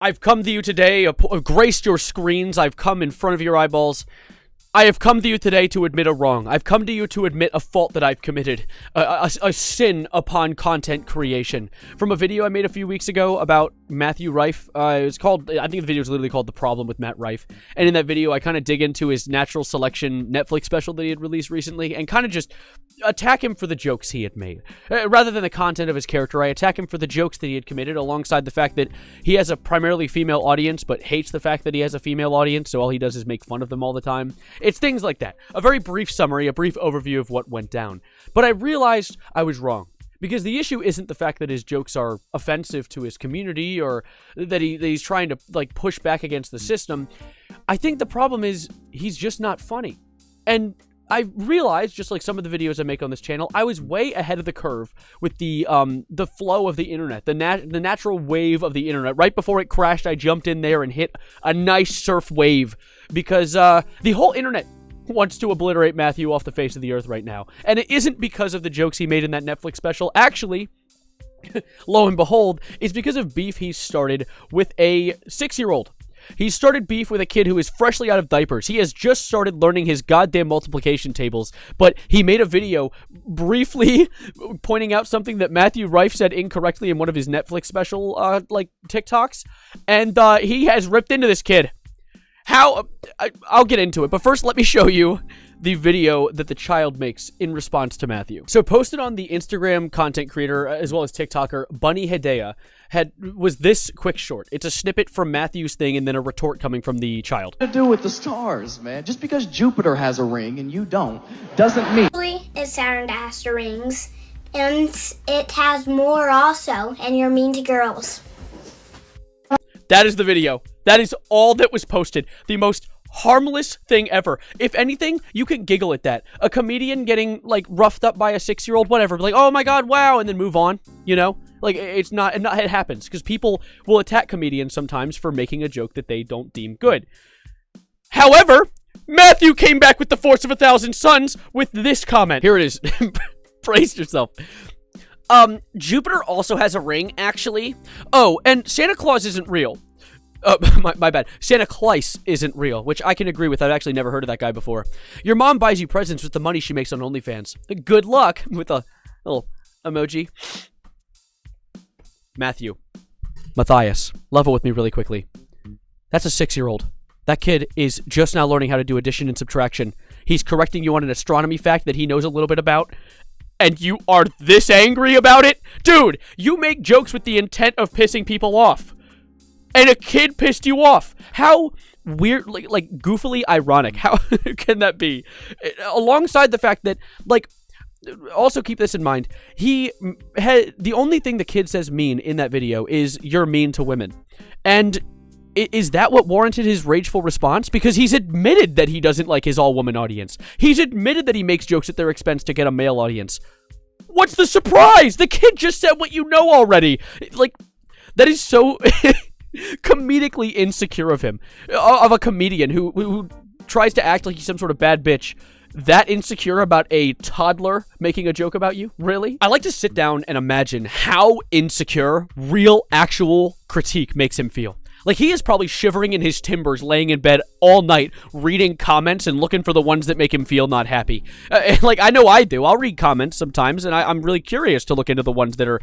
I've come to you today, graced your screens, I've come in front of your eyeballs. I have come to you today to admit a wrong. I've come to you to admit a fault that I've committed. A sin upon content creation. From a video I made a few weeks ago about Matthew Rife. It was called, I think the video was literally called The Problem with Matt Rife. And in that video, I kind of dig into his Natural Selection Netflix special that he had released recently and kind of just attack him for the jokes he had made. Rather than the content of his character, I attack him for the jokes that he had committed, alongside the fact that he has a primarily female audience, but hates the fact that he has a female audience, so all he does is make fun of them all the time. It's things like that. A very brief summary, a brief overview of what went down. But I realized I was wrong. Because the issue isn't the fact that his jokes are offensive to his community or that he's trying to, like, push back against the system. I think the problem is he's just not funny. And I realized, just like some of the videos I make on this channel, I was way ahead of the curve with the flow of the internet, the natural wave of the internet. Right before it crashed, I jumped in there and hit a nice surf wave because the whole internet wants to obliterate Matthew off the face of the earth right now. And it isn't because of the jokes he made in that Netflix special. Actually, lo and behold, it's because of beef he started with a 6-year-old. He started beef with a kid who is freshly out of diapers. He has just started learning his goddamn multiplication tables, but he made a video briefly pointing out something that Matthew Rife said incorrectly in one of his Netflix special, TikToks, and he has ripped into this kid. I'll get into it, but first let me show you the video that the child makes in response to Matthew. So posted on the Instagram content creator, as well as TikToker, Bunny Hedaya, was this quick short. It's a snippet from Matthew's thing and then a retort coming from the child. To do with the stars, man. Just because Jupiter has a ring and you don't, doesn't mean... It's Saturn that has the rings, and it has more also, and you're mean to girls. That is the video. That is all that was posted. The most harmless thing ever. If anything, you can giggle at that. A comedian getting, like, roughed up by a 6-year-old, whatever. Like, oh my god, wow, and then move on, you know? Like, it happens, because people will attack comedians sometimes for making a joke that they don't deem good. However, Matthew came back with the force of 1,000 suns with this comment. Here it is. Brace yourself. Jupiter also has a ring, actually. Oh, and Santa Claus isn't real. My bad. Santa Claus isn't real, which I can agree with. I've actually never heard of that guy before. Your mom buys you presents with the money she makes on OnlyFans. Good luck, with a little emoji. Matthew. Matthias. Level with me really quickly. That's a 6-year-old. That kid is just now learning how to do addition and subtraction. He's correcting you on an astronomy fact that he knows a little bit about. And you are this angry about it? Dude, you make jokes with the intent of pissing people off. And a kid pissed you off. How weird, like goofily ironic. How can that be? Alongside the fact that, like, also keep this in mind. The only thing the kid says mean in that video is, you're mean to women. And is that what warranted his rageful response? Because he's admitted that he doesn't like his all-woman audience. He's admitted that he makes jokes at their expense to get a male audience. What's the surprise? The kid just said what you know already. Like, that is so comedically insecure of him. Of a comedian who tries to act like he's some sort of bad bitch. That insecure about a toddler making a joke about you? Really? I like to sit down and imagine how insecure real, actual critique makes him feel. Like, he is probably shivering in his timbers, laying in bed all night, reading comments and looking for the ones that make him feel not happy. Like, I know I do. I'll read comments sometimes, and I'm really curious to look into the ones that are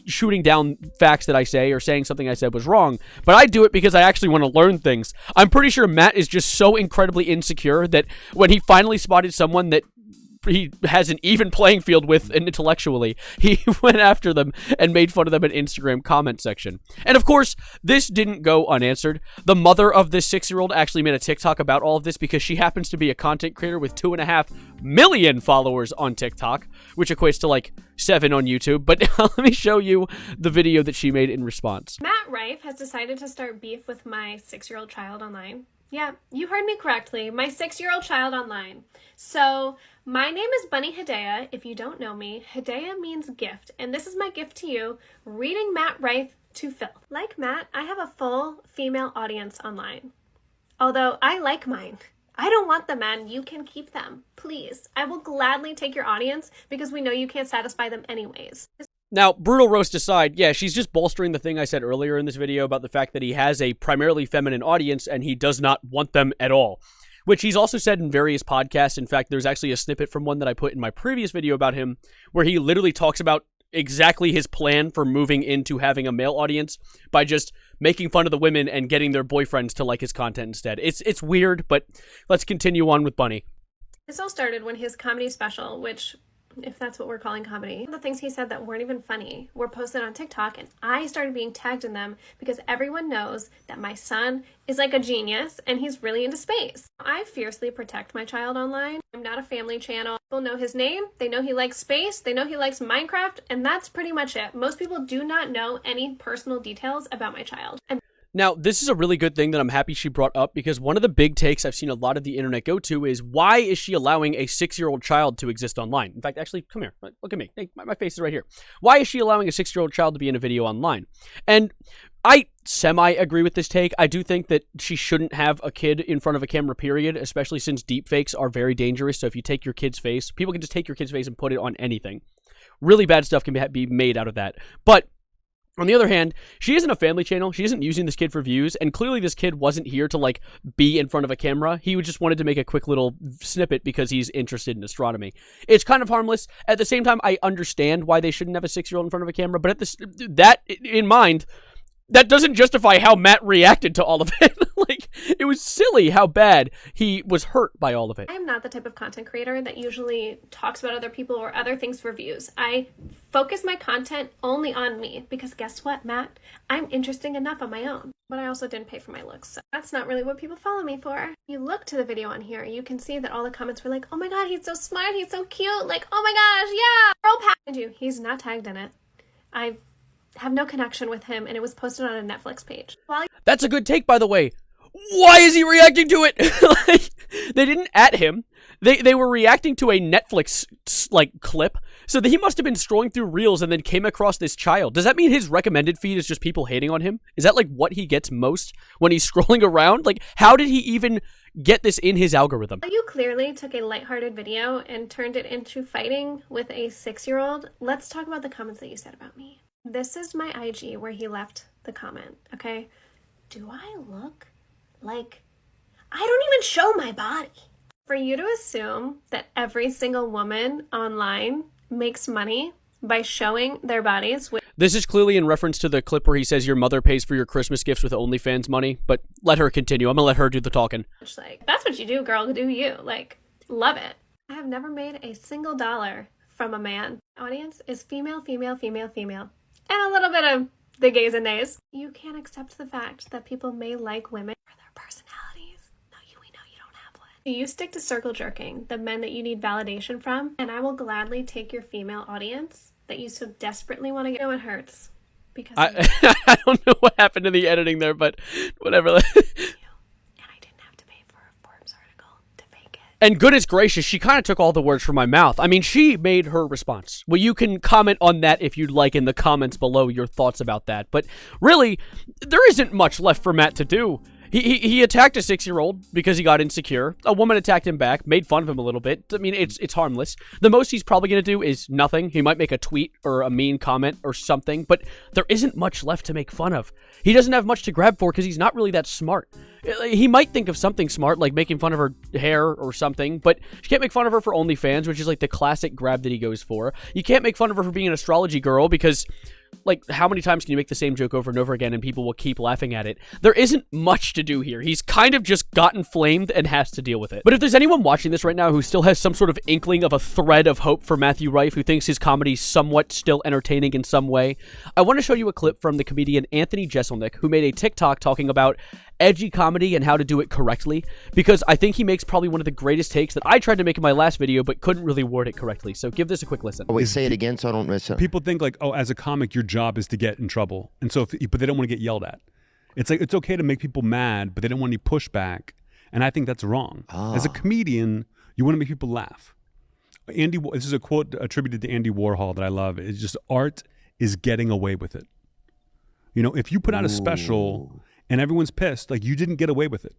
shooting down facts that I say or saying something I said was wrong. But I do it because I actually want to learn things. I'm pretty sure Matt is just so incredibly insecure that when he finally spotted someone that he has an even playing field with intellectually, he went after them and made fun of them in Instagram comment section. And of course, this didn't go unanswered. The mother of this 6-year-old actually made a TikTok about all of this because she happens to be a content creator with 2.5 million followers on TikTok, which equates to like 7 on YouTube. But let me show you the video that she made in response. Matt Rife has decided to start beef with my 6-year-old child online. Yeah, you heard me correctly. My 6-year-old child online. So, my name is Bunny Hedaya. If you don't know me, Hedaya means gift. And this is my gift to you, reading Matt Rife to filth. Like Matt, I have a full female audience online. Although, I like mine. I don't want them, man. You can keep them. Please. I will gladly take your audience because we know you can't satisfy them anyways. Now, brutal roast aside, yeah, she's just bolstering the thing I said earlier in this video about the fact that he has a primarily feminine audience and he does not want them at all, which he's also said in various podcasts. In fact, there's actually a snippet from one that I put in my previous video about him where he literally talks about exactly his plan for moving into having a male audience by just making fun of the women and getting their boyfriends to like his content instead. It's weird, but let's continue on with Bunny. This all started when his comedy special, which, if that's what we're calling comedy, the things he said that weren't even funny were posted on TikTok, and I started being tagged in them because everyone knows that my son is like a genius and he's really into space. I fiercely protect my child online. I'm not a family channel. People know his name, they know he likes space, they know he likes Minecraft, and that's pretty much it. Most people do not know any personal details about my child. Now, this is a really good thing that I'm happy she brought up because one of the big takes I've seen a lot of the internet go to is why is she allowing a 6-year-old child to exist online? In fact, actually, come here. Look at me. Hey, my face is right here. Why is she allowing a 6-year-old child to be in a video online? And I semi-agree with this take. I do think that she shouldn't have a kid in front of a camera, period, especially since deepfakes are very dangerous. So if you take your kid's face, people can just take your kid's face and put it on anything. Really bad stuff can be made out of that. But on the other hand, she isn't a family channel. She isn't using this kid for views. And clearly this kid wasn't here to, like, be in front of a camera. He just wanted to make a quick little snippet because he's interested in astronomy. It's kind of harmless. At the same time, I understand why they shouldn't have a 6-year-old in front of a camera. But at that in mind, that doesn't justify how Matt reacted to all of it. Like, it was silly how bad he was hurt by all of it. I'm not the type of content creator that usually talks about other people or other things for views. I focus my content only on me because guess what, Matt? I'm interesting enough on my own. But I also didn't pay for my looks, so that's not really what people follow me for. You look to the video on here, you can see that all the comments were like, oh my god, he's so smart, he's so cute, like, oh my gosh, yeah, girl power. You, he's not tagged in it. I have no connection with him, and it was posted on a Netflix page. That's a good take, by the way. Why is he reacting to it? Like, they didn't at him. They were reacting to a Netflix like clip. So that he must have been scrolling through reels and then came across this child. Does that mean his recommended feed is just people hating on him? Is that like what he gets most when he's scrolling around? Like, how did he even get this in his algorithm? You clearly took a lighthearted video and turned it into fighting with a 6-year-old. Let's talk about the comments that you said about me. This is my IG where he left the comment, okay? Do I look like I don't even show my body? For you to assume that every single woman online makes money by showing their bodies. This is clearly in reference to the clip where he says your mother pays for your Christmas gifts with OnlyFans money, but let her continue. I'm gonna let her do the talking. Like, that's what you do, girl. Do you. Like, love it. I have never made a single dollar from a man. My audience is female, female, female, female. And a little bit of the gays and nays. You can't accept the fact that people may like women for their personalities. No, we know you don't have one. You stick to circle jerking, the men that you need validation from, and I will gladly take your female audience that you so desperately want to get. You know, it hurts. Because I don't know what happened to the editing there, but whatever. And goodness gracious, she kind of took all the words from my mouth. I mean, she made her response. Well, you can comment on that if you'd like in the comments below your thoughts about that. But really, there isn't much left for Matt to do. He attacked a 6-year-old because he got insecure. A woman attacked him back, made fun of him a little bit. I mean, it's harmless. The most he's probably going to do is nothing. He might make a tweet or a mean comment or something, but there isn't much left to make fun of. He doesn't have much to grab for because he's not really that smart. He might think of something smart, like making fun of her hair or something, but you can't make fun of her for OnlyFans, which is like the classic grab that he goes for. You can't make fun of her for being an astrology girl because, like, how many times can you make the same joke over and over again and people will keep laughing at it? There isn't much to do here. He's kind of just gotten flamed and has to deal with it. But if there's anyone watching this right now who still has some sort of inkling of a thread of hope for Matthew Rife, who thinks his comedy's somewhat still entertaining in some way, I want to show you a clip from the comedian Anthony Jeselnik, who made a TikTok talking about edgy comedy and how to do it correctly, because I think he makes probably one of the greatest takes that I tried to make in my last video but couldn't really word it correctly. So give this a quick listen. Wait, say it again so I don't miss it. People think like, oh, as a comic, your job is to get in trouble. And so, but they don't want to get yelled at. It's like, it's okay to make people mad, but they don't want any pushback. And I think that's wrong. As a comedian, you want to make people laugh. This is a quote attributed to Andy Warhol that I love. It's just, art is getting away with it. You know, if you put out a special and everyone's pissed, like, you didn't get away with it.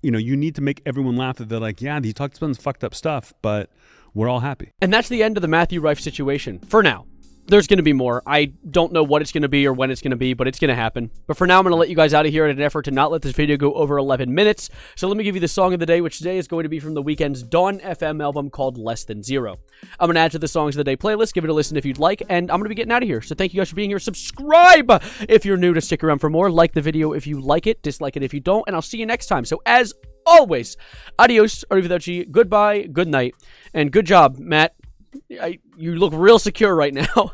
You know, you need to make everyone laugh that they're like, yeah, he talked about some fucked up stuff, but we're all happy. And that's the end of the Matthew Rife situation, for now. there's going to be more. I don't know what it's going to be or when it's going to be, but it's going to happen. But for now, I'm going to let you guys out of here in an effort to not let this video go over 11 minutes. So let me give you the song of the day, which today is going to be from The Weeknd's Dawn FM album called Less Than Zero. I'm going to add to the Songs of the Day playlist. Give it a listen if you'd like, and I'm going to be getting out of here. So thank you guys for being here. Subscribe if you're new to stick around for more. Like the video if you like it. Dislike it if you don't, and I'll see you next time. So as always, adios, arrivederci, goodbye, good night, and good job, Matt. You look real secure right now.